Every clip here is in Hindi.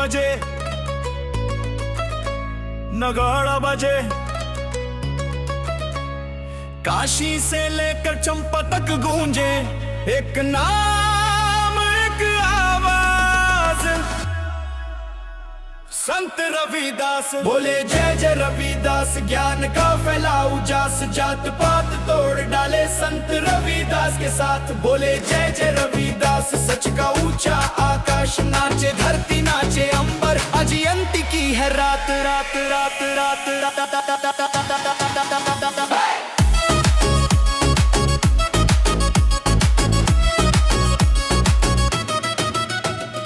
बजे नगाड़ा बजे, काशी से लेकर चंपा तक गूंजे एक नाम एक आवाज। संत रविदास बोले जय जय रविदास, ज्ञान का फैलाऊ जास, जात पात तोड़ डाले संत रविदास के साथ। बोले जय जय रविदास, सच का ऊंचा आकाश नाचे, धरती नाचे अंबर, अजयंती की है रात रात रात रात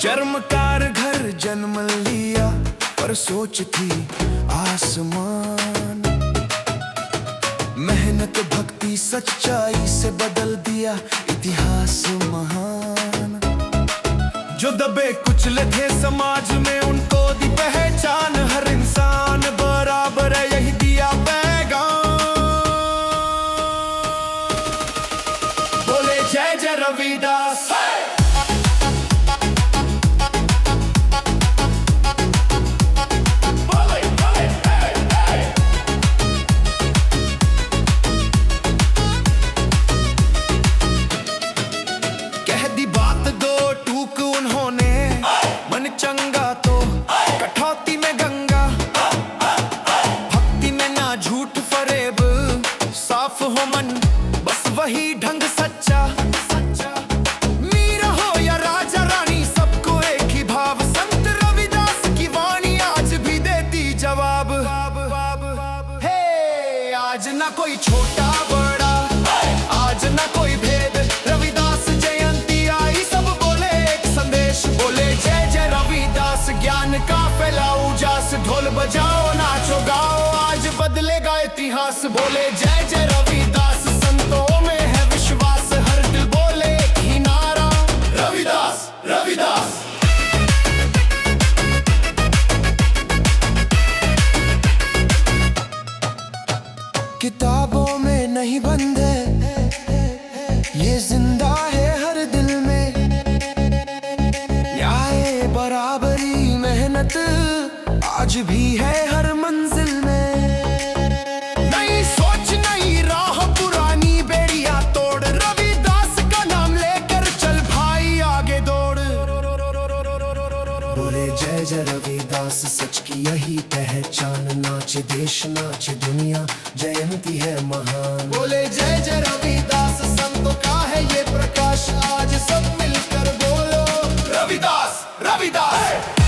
चर्मकार घर जन्म लिया पर सोच थी आसमान। मेहनत भक्ति सच्चाई से बदल दिया इतिहास महान। जो दबे कुचले थे समाज में उनको दी पहचान, हर इंसान बराबर है यही दिया पैगाम। बोले जय जय रविदास, चंगा तो कठौती में गंगा, भक्ति में ना झूठ फरेब, साफ हो मन बस वही ढंग सच्चा। मीर हो या राजा रानी सबको एक ही भाव, संत रविदास की वाणी आज भी देती जवाब। हे आज ना कोई छोटा बड़ा, आज ना कोई भेद, रविदास जयंती आई सब बोले एक संदेश। बोले जय जय रविदास, ज्ञान का फैलाऊ जास, ढोल बजाओ नाचो गाओ आज बदलेगा इतिहास। बोले जय जय रविदास, संतों में है विश्वास, हर दिल बोले एक ही नारा रविदास रविदास। किताबों में नहीं बंद है ये, जिंदा है हर दिल में। न्याय बराबरी मेहनत आज भी है हर मंजिल में। नई सोच नई राह पुरानी बेड़ियां तोड़, रविदास का नाम लेकर चल भाई आगे दौड़। बोले जय जय रविदास, सच की यही पहचान, नाचे देश नाचे दुनिया, जयंती है महान। बोले जय जय रविदास, संतों का है ये प्रकाश, आज सब मिलकर बोलो रविदास रविदास।